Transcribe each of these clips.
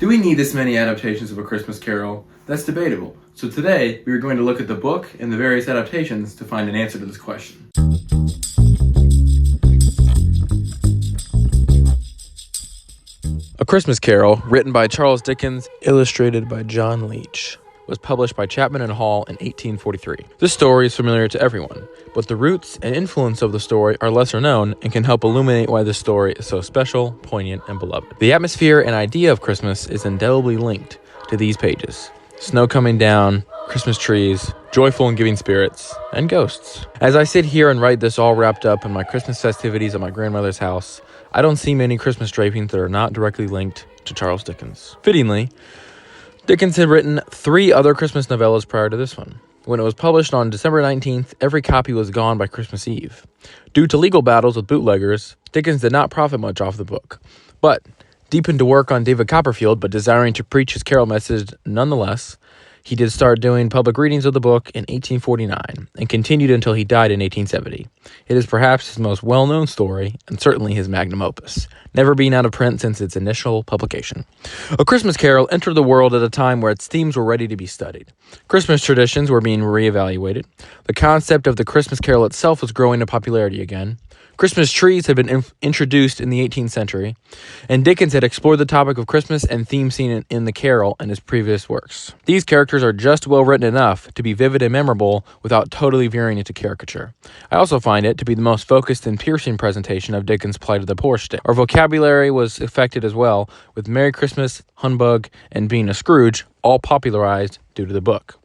Do we need this many adaptations of A Christmas Carol? That's debatable. So today, we are going to look at the book and the various adaptations to find an answer to this question. A Christmas Carol, written by Charles Dickens, illustrated by John Leech, was published by Chapman and Hall in 1843. This story is familiar to everyone, but the roots and influence of the story are lesser known and can help illuminate why this story is so special, poignant, and beloved. The atmosphere and idea of Christmas is indelibly linked to these pages. Snow coming down, Christmas trees, joyful and giving spirits, and ghosts. As I sit here and write this all wrapped up in my Christmas festivities at my grandmother's house, I don't see many Christmas drapings that are not directly linked to Charles Dickens. Fittingly, Dickens had written 3 other Christmas novellas prior to this one. When it was published on December 19th, every copy was gone by Christmas Eve. Due to legal battles with bootleggers, Dickens did not profit much off the book. But, deep into work on David Copperfield, but desiring to preach his carol message nonetheless, he did start doing public readings of the book in 1849, and continued until he died in 1870. It is perhaps his most well-known story, and certainly his magnum opus, never being out of print since its initial publication. A Christmas Carol entered the world at a time where its themes were ready to be studied. Christmas traditions were being reevaluated. The concept of the Christmas Carol itself was growing in popularity again. Christmas trees had been introduced in the 18th century, and Dickens had explored the topic of Christmas and theme seen in the Carol in his previous works. These characters are just well written enough to be vivid and memorable without totally veering into caricature. I also find it to be the most focused and piercing presentation of Dickens' plight of the poor stick. Our vocabulary was affected as well, with Merry Christmas, Humbug, and Being a Scrooge all popularized due to the book.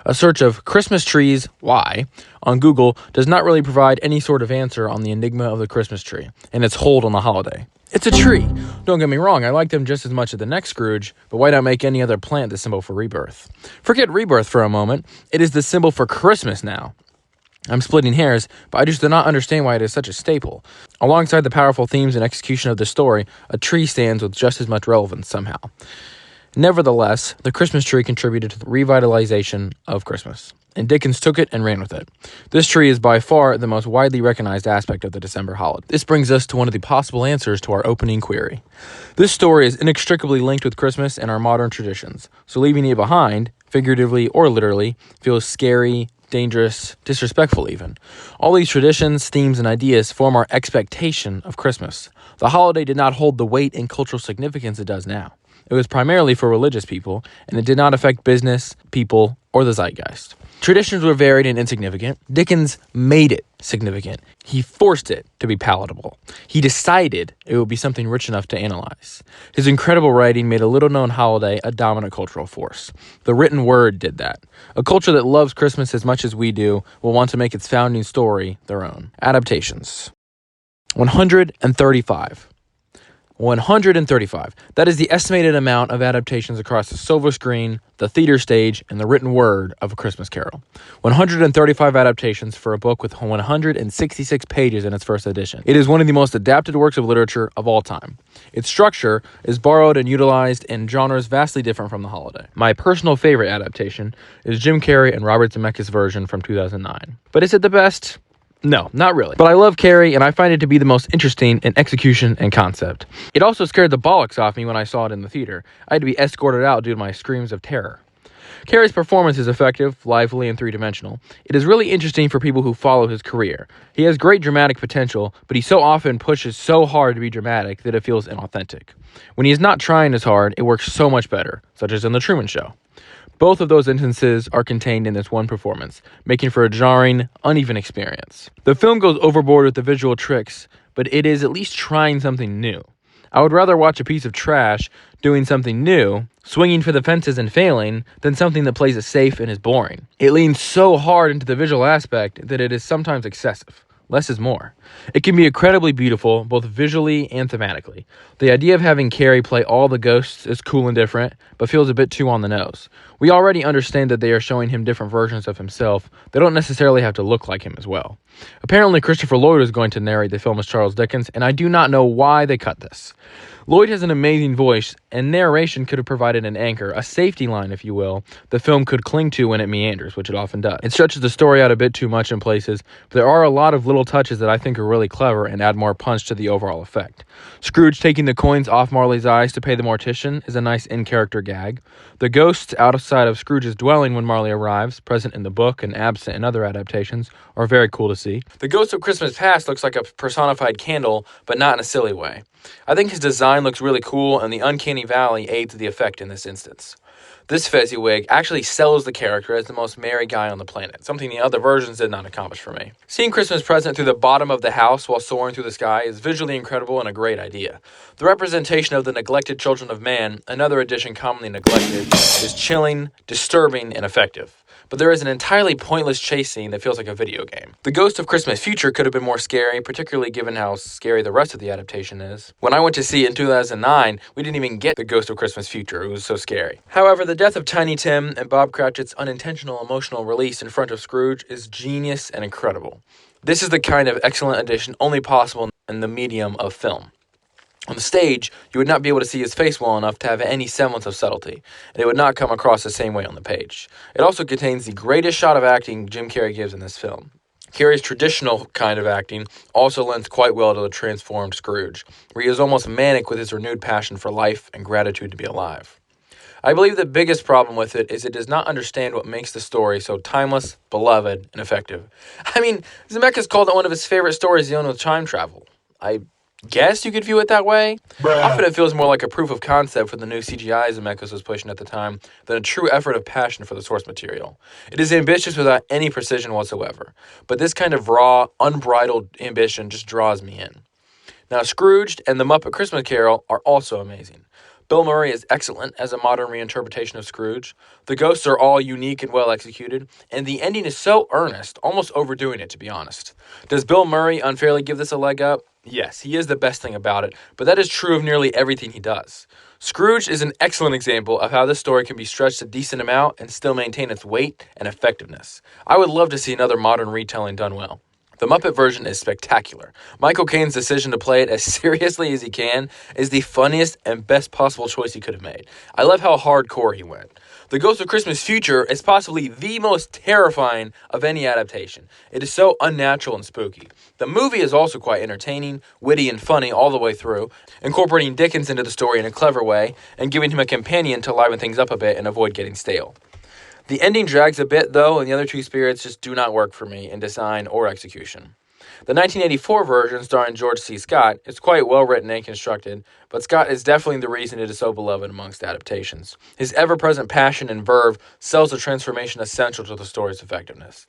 A search of Christmas trees, why, on Google does not really provide any sort of answer on the enigma of the Christmas tree and its hold on the holiday. It's a tree. Don't get me wrong, I like them just as much as the next Scrooge, but why not make any other plant the symbol for rebirth? Forget rebirth for a moment. It is the symbol for Christmas now. I'm splitting hairs, but I just do not understand why it is such a staple. Alongside the powerful themes and execution of this story, a tree stands with just as much relevance somehow. Nevertheless, the Christmas tree contributed to the revitalization of Christmas, and Dickens took it and ran with it. This tree is by far the most widely recognized aspect of the December holiday. This brings us to one of the possible answers to our opening query. This story is inextricably linked with Christmas and our modern traditions, so leaving it behind, figuratively or literally, feels scary, dangerous, disrespectful even. All these traditions, themes, and ideas form our expectation of Christmas. The holiday did not hold the weight and cultural significance it does now. It was primarily for religious people, and it did not affect business, people, or the zeitgeist. Traditions were varied and insignificant. Dickens made it significant. He forced it to be palatable. He decided it would be something rich enough to analyze. His incredible writing made a little-known holiday a dominant cultural force. The written word did that. A culture that loves Christmas as much as we do will want to make its founding story their own. Adaptations. 135. 135. That is the estimated amount of adaptations across the silver screen, the theater stage, and the written word of A Christmas Carol. 135 adaptations for a book with 166 pages in its first edition. It is one of the most adapted works of literature of all time. Its structure is borrowed and utilized in genres vastly different from the holiday. My personal favorite adaptation is Jim Carrey and Robert Zemeckis' version from 2009. But is it the best? No, not really. But I love Carrey, and I find it to be the most interesting in execution and concept. It also scared the bollocks off me when I saw it in the theater. I had to be escorted out due to my screams of terror. Carrey's performance is effective, lively, and three-dimensional. It is really interesting for people who follow his career. He has great dramatic potential, but he so often pushes so hard to be dramatic that it feels inauthentic. When he is not trying as hard, it works so much better, such as in The Truman Show. Both of those instances are contained in this one performance, making for a jarring, uneven experience. The film goes overboard with the visual tricks, but it is at least trying something new. I would rather watch a piece of trash doing something new, swinging for the fences and failing, than something that plays it safe and is boring. It leans so hard into the visual aspect that it is sometimes excessive. Less is more. It can be incredibly beautiful, both visually and thematically. The idea of having Carrey play all the ghosts is cool and different, but feels a bit too on the nose. We already understand that they are showing him different versions of himself. They don't necessarily have to look like him as well. Apparently, Christopher Lloyd is going to narrate the film as Charles Dickens, and I do not know why they cut this. Lloyd has an amazing voice, and narration could have provided an anchor, a safety line, if you will, the film could cling to when it meanders, which it often does. It stretches the story out a bit too much in places, but there are a lot of little touches that I think are really clever and add more punch to the overall effect. Scrooge taking the coins off Marley's eyes to pay the mortician is a nice in-character gag. The ghosts outside of Scrooge's dwelling when Marley arrives, present in the book and absent in other adaptations, are very cool to see. The Ghost of Christmas Past looks like a personified candle, but not in a silly way. I think his design looks really cool, and the uncanny valley aids the effect in this instance. This Fezziwig actually sells the character as the most merry guy on the planet, something the other versions did not accomplish for me. Seeing Christmas present through the bottom of the house while soaring through the sky is visually incredible and a great idea. The representation of the neglected children of man, another addition commonly neglected, is chilling, disturbing, and effective. But there is an entirely pointless chase scene that feels like a video game. The Ghost of Christmas Future could have been more scary, particularly given how scary the rest of the adaptation is. When I went to see it in 2009, we didn't even get The Ghost of Christmas Future. It was so scary. However, the death of Tiny Tim and Bob Cratchit's unintentional emotional release in front of Scrooge is genius and incredible. This is the kind of excellent addition only possible in the medium of film. On the stage, you would not be able to see his face well enough to have any semblance of subtlety, and it would not come across the same way on the page. It also contains the greatest shot of acting Jim Carrey gives in this film. Carrey's traditional kind of acting also lends quite well to the transformed Scrooge, where he is almost manic with his renewed passion for life and gratitude to be alive. I believe the biggest problem with it is it does not understand what makes the story so timeless, beloved, and effective. I mean, Zemeckis called it one of his favorite stories dealing with time travel. I guess you could view it that way. Often it feels more like a proof of concept for the new CGI Zemeckis was pushing at the time than a true effort of passion for the source material. It is ambitious without any precision whatsoever, but this kind of raw, unbridled ambition just draws me in. Now, Scrooged and The Muppet Christmas Carol are also amazing. Bill Murray is excellent as a modern reinterpretation of Scrooge. The ghosts are all unique and well executed, and the ending is so earnest, almost overdoing it, to be honest. Does Bill Murray unfairly give this a leg up? Yes, he is the best thing about it, but that is true of nearly everything he does. Scrooge is an excellent example of how this story can be stretched a decent amount and still maintain its weight and effectiveness. I would love to see another modern retelling done well. The Muppet version is spectacular. Michael Caine's decision to play it as seriously as he can is the funniest and best possible choice he could have made. I love how hardcore he went. The Ghost of Christmas Future is possibly the most terrifying of any adaptation. It is so unnatural and spooky. The movie is also quite entertaining, witty, and funny all the way through, incorporating Dickens into the story in a clever way, and giving him a companion to liven things up a bit and avoid getting stale. The ending drags a bit, though, and the other two spirits just do not work for me in design or execution. The 1984 version, starring George C. Scott, is quite well written and constructed, but Scott is definitely the reason it is so beloved amongst adaptations. His ever-present passion and verve sells the transformation essential to the story's effectiveness.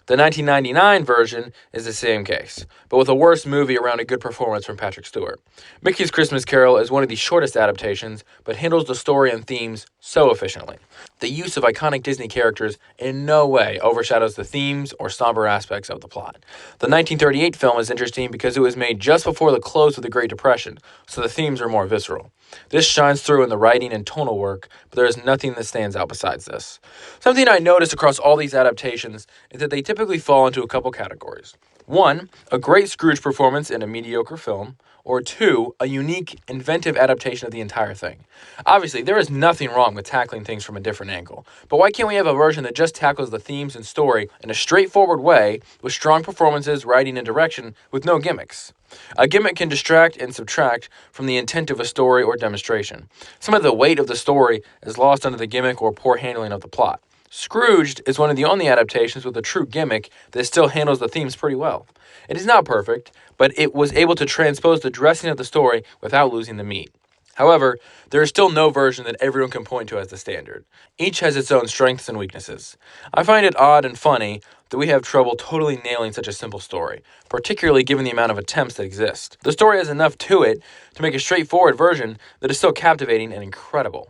The 1999 version is the same case, but with a worse movie around a good performance from Patrick Stewart. Mickey's Christmas Carol is one of the shortest adaptations, but handles the story and themes so efficiently. The use of iconic Disney characters in no way overshadows the themes or somber aspects of the plot. The 1938 film is interesting because it was made just before the close of the Great Depression, so the themes are more visceral. This shines through in the writing and tonal work, but there is nothing that stands out besides this. Something I noticed across all these adaptations is that they typically fall into a couple categories. 1, a great Scrooge performance in a mediocre film, or 2, a unique, inventive adaptation of the entire thing. Obviously, there is nothing wrong with tackling things from a different angle, but why can't we have a version that just tackles the themes and story in a straightforward way, with strong performances, writing, and direction, with no gimmicks? A gimmick can distract and subtract from the intent of a story or demonstration. Some of the weight of the story is lost under the gimmick or poor handling of the plot. Scrooged is one of the only adaptations with a true gimmick that still handles the themes pretty well. It is not perfect, but it was able to transpose the dressing of the story without losing the meat. However, there is still no version that everyone can point to as the standard. Each has its own strengths and weaknesses. I find it odd and funny that we have trouble totally nailing such a simple story, particularly given the amount of attempts that exist. The story has enough to it to make a straightforward version that is still captivating and incredible.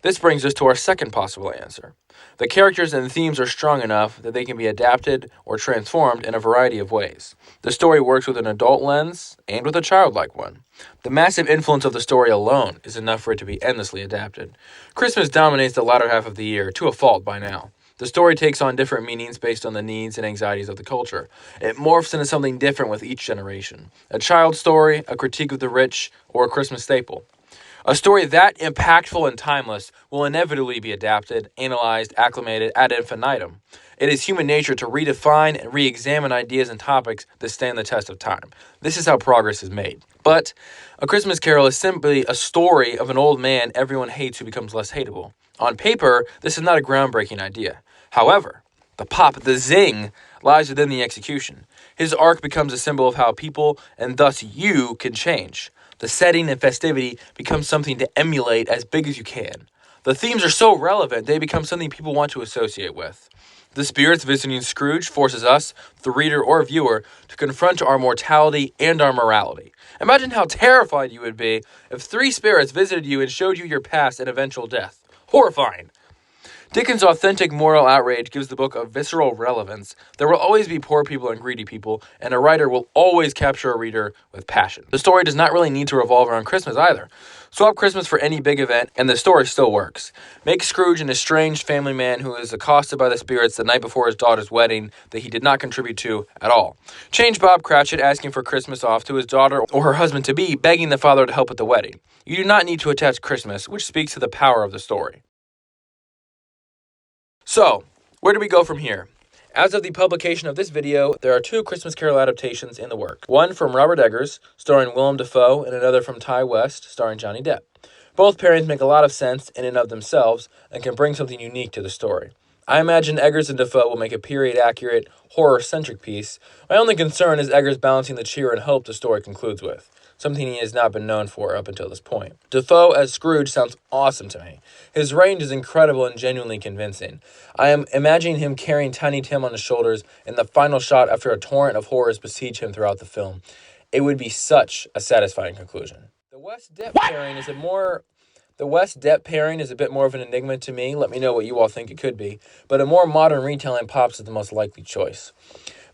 This brings us to our second possible answer. The characters and themes are strong enough that they can be adapted or transformed in a variety of ways. The story works with an adult lens and with a childlike one. The massive influence of the story alone is enough for it to be endlessly adapted. Christmas dominates the latter half of the year, to a fault by now. The story takes on different meanings based on the needs and anxieties of the culture. It morphs into something different with each generation. A child's story, a critique of the rich, or a Christmas staple. A story that impactful and timeless will inevitably be adapted, analyzed, acclimated ad infinitum. It is human nature to redefine and re-examine ideas and topics that stand the test of time. This is how progress is made. But A Christmas Carol is simply a story of an old man everyone hates who becomes less hateable. On paper, this is not a groundbreaking idea. However, the pop, the zing, lies within the execution. His arc becomes a symbol of how people, and thus you, can change. The setting and festivity becomes something to emulate as big as you can. The themes are so relevant, they become something people want to associate with. The spirits visiting Scrooge forces us, the reader or viewer, to confront our mortality and our morality. Imagine how terrified you would be if 3 spirits visited you and showed you your past and eventual death. Horrifying. Dickens' authentic moral outrage gives the book a visceral relevance. There will always be poor people and greedy people, and a writer will always capture a reader with passion. The story does not really need to revolve around Christmas either. Swap Christmas for any big event, and the story still works. Make Scrooge an estranged family man who is accosted by the spirits the night before his daughter's wedding that he did not contribute to at all. Change Bob Cratchit asking for Christmas off to his daughter or her husband-to-be begging the father to help at the wedding. You do not need to attach Christmas, which speaks to the power of the story. So, where do we go from here? As of the publication of this video, there are 2 Christmas Carol adaptations in the works. One from Robert Eggers, starring Willem Dafoe, and another from Ty West, starring Johnny Depp. Both pairings make a lot of sense in and of themselves and can bring something unique to the story. I imagine Eggers and Dafoe will make a period-accurate, horror-centric piece. My only concern is Eggers balancing the cheer and hope the story concludes with, something he has not been known for up until this point. Dafoe as Scrooge sounds awesome to me. His range is incredible and genuinely convincing. I am imagining him carrying Tiny Tim on his shoulders in the final shot after a torrent of horrors besiege him throughout the film. It would be such a satisfying conclusion. The West Depp pairing is a bit more of an enigma to me. Let me know what you all think it could be. But a more modern retelling pops as the most likely choice.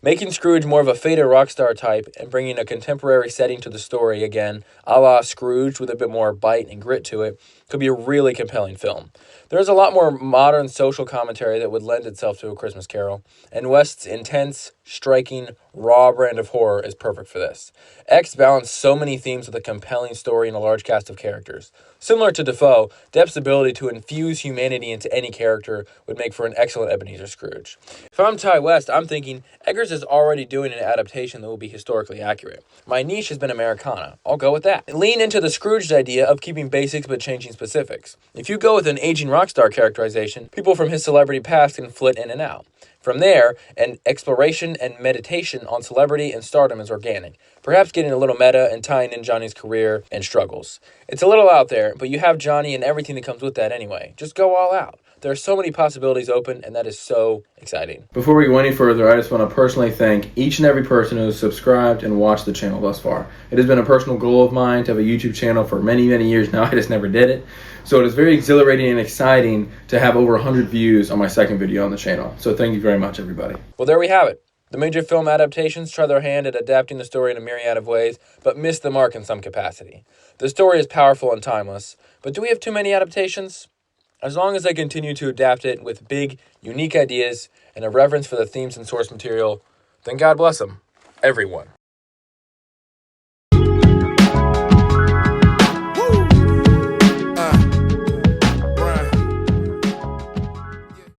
Making Scrooge more of a faded rock star type and bringing a contemporary setting to the story again, a la Scrooge with a bit more bite and grit to it, could be a really compelling film. There's a lot more modern social commentary that would lend itself to A Christmas Carol, and West's intense, striking, raw brand of horror is perfect for this. X balanced so many themes with a compelling story and a large cast of characters. Similar to Dafoe, Depp's ability to infuse humanity into any character would make for an excellent Ebenezer Scrooge. If I'm Ty West, I'm thinking Eggers is already doing an adaptation that will be historically accurate. My niche has been Americana. I'll go with that. Lean into the Scrooge idea of keeping basics but changing specifics. If you go with an aging rock star characterization, people from his celebrity past can flit in and out. From there, an exploration and meditation on celebrity and stardom is organic, perhaps getting a little meta and tying in Johnny's career and struggles. It's a little out there, but you have Johnny and everything that comes with that anyway. Just go all out. There are so many possibilities open, and that is so exciting. Before we go any further, I just want to personally thank each and every person who has subscribed and watched the channel thus far. It has been a personal goal of mine to have a YouTube channel for many, many years now. I just never did it. So it is very exhilarating and exciting to have over 100 views on my second video on the channel. So thank you very much, everybody. Well, there we have it. The major film adaptations try their hand at adapting the story in a myriad of ways, but miss the mark in some capacity. The story is powerful and timeless, but do we have too many adaptations? As long as they continue to adapt it with big, unique ideas and a reverence for the themes and source material, then God bless them, everyone.